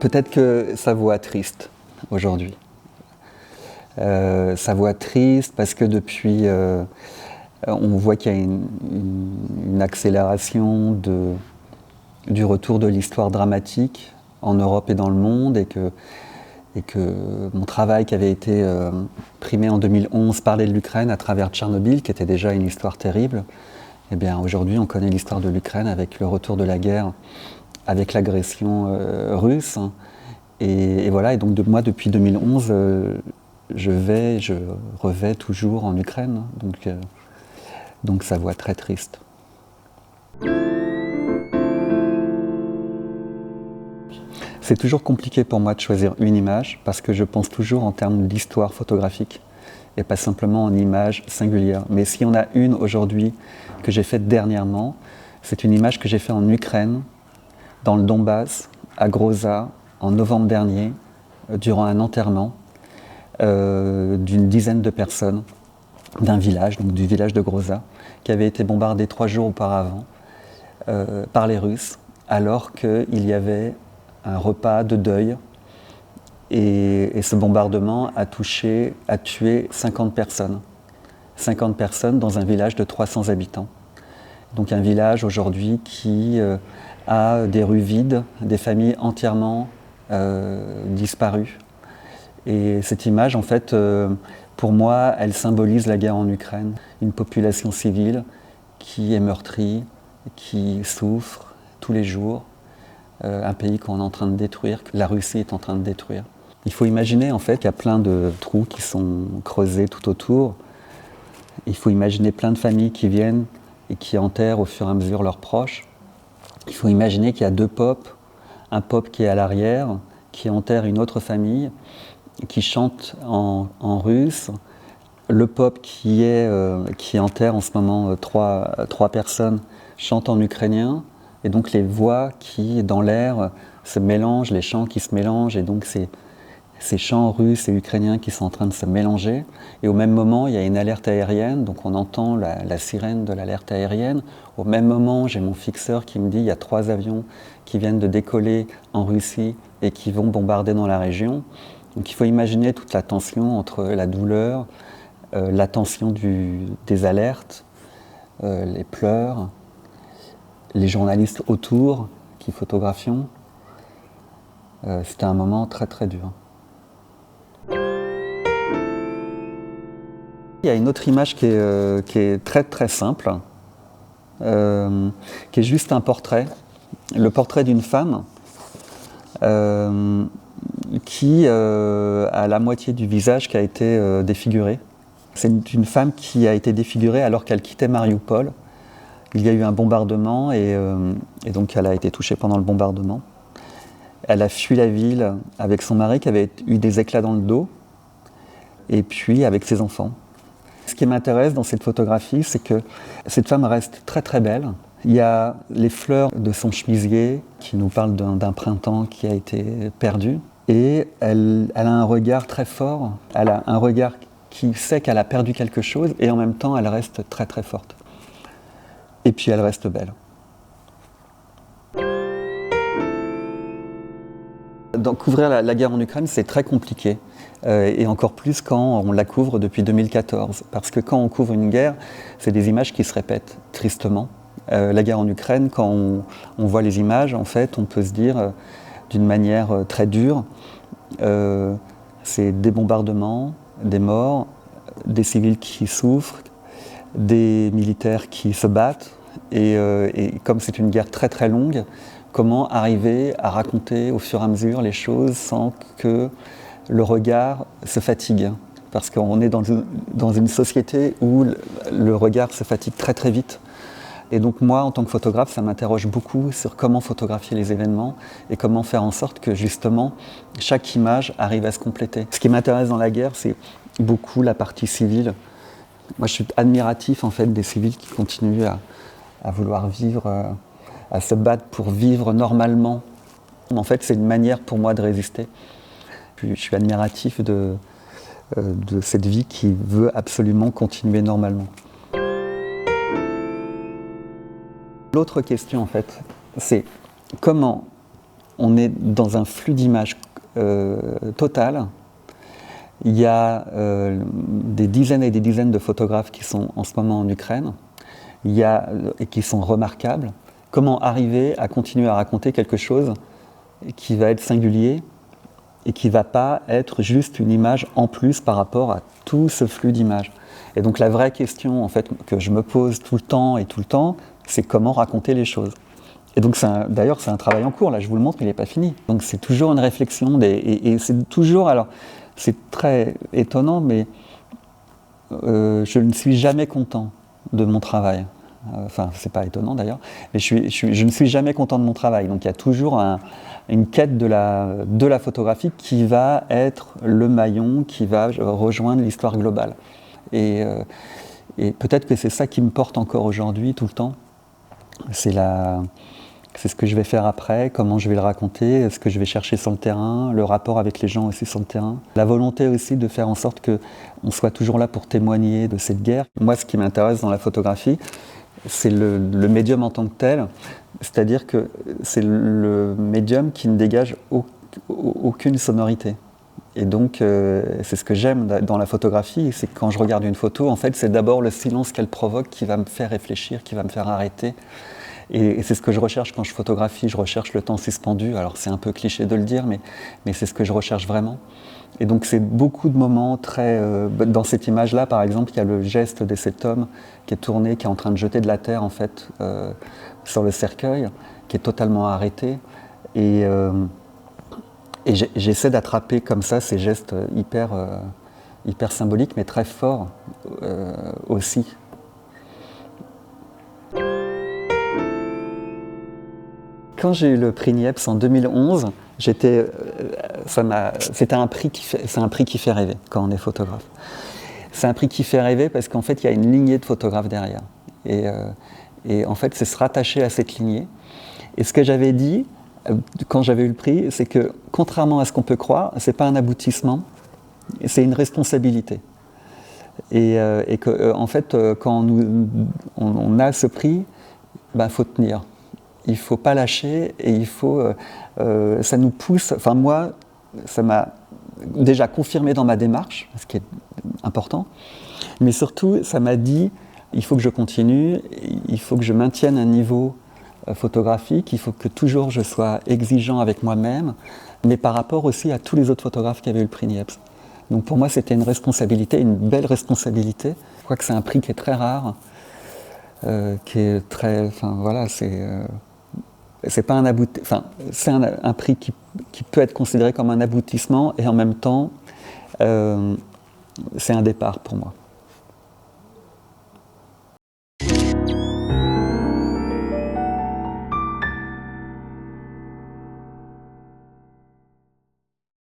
Peut-être que sa voix triste aujourd'hui. Sa voix triste parce que depuis, on voit qu'il y a une accélération du retour de l'histoire dramatique en Europe et dans le monde et que mon travail qui avait été primé en 2011 parlait de l'Ukraine à travers Tchernobyl, qui était déjà une histoire terrible. Eh bien aujourd'hui on connaît l'histoire de l'Ukraine avec le retour de la guerre, avec l'agression russe. Et voilà, et donc moi depuis 2011, je revais toujours en Ukraine, donc sa voix très triste. C'est toujours compliqué pour moi de choisir une image parce que je pense toujours en termes d'histoire photographique et pas simplement en images singulières. Mais s'il y en a une aujourd'hui que j'ai faite dernièrement, c'est une image que j'ai faite en Ukraine, dans le Donbass, à Groza, en novembre dernier, durant un enterrement d'une dizaine de personnes d'un village, donc du village de Groza, qui avait été bombardé 3 jours auparavant par les Russes, alors qu'il y avait un repas de deuil. Et ce bombardement a tué 50 personnes. 50 personnes dans un village de 300 habitants. Donc un village aujourd'hui qui a des rues vides, des familles entièrement disparues. Et cette image, en fait, pour moi, elle symbolise la guerre en Ukraine. Une population civile qui est meurtrie, qui souffre tous les jours. Un pays qu'on est en train de détruire, que la Russie est en train de détruire. Il faut imaginer en fait qu'il y a plein de trous qui sont creusés tout autour. Il faut imaginer plein de familles qui viennent et qui enterrent au fur et à mesure leurs proches. Il faut imaginer qu'il y a 2 popes, un pope qui est à l'arrière, qui enterre une autre famille, qui chante en russe, le pope qui enterre en ce moment 3 personnes chante en ukrainien, et donc les voix qui dans l'air se mélangent, les chants qui se mélangent, et donc ces chants russes et ukrainiens qui sont en train de se mélanger. Et au même moment, il y a une alerte aérienne, donc on entend la sirène de l'alerte aérienne. Au même moment, j'ai mon fixeur qui me dit il y a 3 avions qui viennent de décoller en Russie et qui vont bombarder dans la région. Donc il faut imaginer toute la tension entre la douleur, la tension des alertes, les pleurs, les journalistes autour qui photographient. C'était un moment très très dur. Il y a une autre image qui est très très simple, qui est juste un portrait, le portrait d'une femme qui a la moitié du visage qui a été défiguré. C'est une femme qui a été défigurée alors qu'elle quittait Mariupol. Il y a eu un bombardement et donc elle a été touchée pendant le bombardement. Elle a fui la ville avec son mari qui avait eu des éclats dans le dos et puis avec ses enfants. Ce qui m'intéresse dans cette photographie, c'est que cette femme reste très très belle. Il y a les fleurs de son chemisier qui nous parlent d'un printemps qui a été perdu. Et elle a un regard très fort, elle a un regard qui sait qu'elle a perdu quelque chose et en même temps elle reste très très forte. Et puis elle reste belle. Couvrir la guerre en Ukraine, c'est très compliqué. Et encore plus quand on la couvre depuis 2014. Parce que quand on couvre une guerre, c'est des images qui se répètent tristement. La guerre en Ukraine, quand on voit les images, en fait, on peut se dire d'une manière très dure, c'est des bombardements, des morts, des civils qui souffrent, des militaires qui se battent. Et comme c'est une guerre très très longue, comment arriver à raconter au fur et à mesure les choses sans que le regard se fatigue. Parce qu'on est dans une société où le regard se fatigue très très vite. Et donc moi, en tant que photographe, ça m'interroge beaucoup sur comment photographier les événements et comment faire en sorte que justement chaque image arrive à se compléter. Ce qui m'intéresse dans la guerre, c'est beaucoup la partie civile. Moi, je suis admiratif en fait des civils qui continuent à vouloir vivre, à se battre pour vivre normalement. En fait, c'est une manière pour moi de résister. Je suis admiratif de cette vie qui veut absolument continuer normalement. L'autre question, en fait, c'est comment on est dans un flux d'images total. Il y a des dizaines et des dizaines de photographes qui sont en ce moment en Ukraine, et qui sont remarquables. Comment arriver à continuer à raconter quelque chose qui va être singulier et qui ne va pas être juste une image en plus par rapport à tout ce flux d'images. Et donc la vraie question en fait, que je me pose tout le temps, c'est comment raconter les choses. Et donc d'ailleurs c'est un travail en cours, là je vous le montre, il n'est pas fini. Donc c'est toujours une réflexion, et c'est toujours, alors c'est très étonnant, mais je ne suis jamais content de mon travail. Enfin, c'est pas étonnant d'ailleurs, mais je ne suis jamais content de mon travail. Donc il y a toujours une quête de la photographie qui va être le maillon, qui va rejoindre l'histoire globale. Et peut-être que c'est ça qui me porte encore aujourd'hui, tout le temps. C'est ce que je vais faire après, comment je vais le raconter, ce que je vais chercher sur le terrain, le rapport avec les gens aussi sur le terrain. La volonté aussi de faire en sorte qu'on soit toujours là pour témoigner de cette guerre. Moi, ce qui m'intéresse dans la photographie, c'est le médium en tant que tel, c'est-à-dire que c'est le médium qui ne dégage aucune sonorité. Et donc, c'est ce que j'aime dans la photographie, c'est que quand je regarde une photo, en fait, c'est d'abord le silence qu'elle provoque qui va me faire réfléchir, qui va me faire arrêter. Et c'est ce que je recherche quand je photographie, je recherche le temps suspendu. Alors c'est un peu cliché de le dire, mais c'est ce que je recherche vraiment. Et donc c'est beaucoup de moments très... dans cette image-là, par exemple, il y a le geste de cet homme qui est tourné, qui est en train de jeter de la terre, en fait, sur le cercueil, qui est totalement arrêté. Et j'essaie d'attraper comme ça ces gestes hyper symboliques, mais très forts aussi. Quand j'ai eu le prix Niepce en 2011, c'est un prix qui fait rêver quand on est photographe. C'est un prix qui fait rêver parce qu'en fait, il y a une lignée de photographes derrière. Et en fait, c'est se rattacher à cette lignée. Et ce que j'avais dit quand j'avais eu le prix, c'est que contrairement à ce qu'on peut croire, c'est pas un aboutissement, c'est une responsabilité. Et que, en fait, quand on a ce prix, faut tenir. Il ne faut pas lâcher et il faut, ça nous pousse, enfin moi, ça m'a déjà confirmé dans ma démarche, ce qui est important, mais surtout ça m'a dit, il faut que je continue, il faut que je maintienne un niveau photographique, il faut que toujours je sois exigeant avec moi-même, mais par rapport aussi à tous les autres photographes qui avaient eu le prix Niepce. Donc pour moi c'était une responsabilité, une belle responsabilité. Je crois que c'est un prix qui est très rare, qui est très, enfin voilà, c'est pas c'est un prix qui peut être considéré comme un aboutissement et en même temps, c'est un départ pour moi.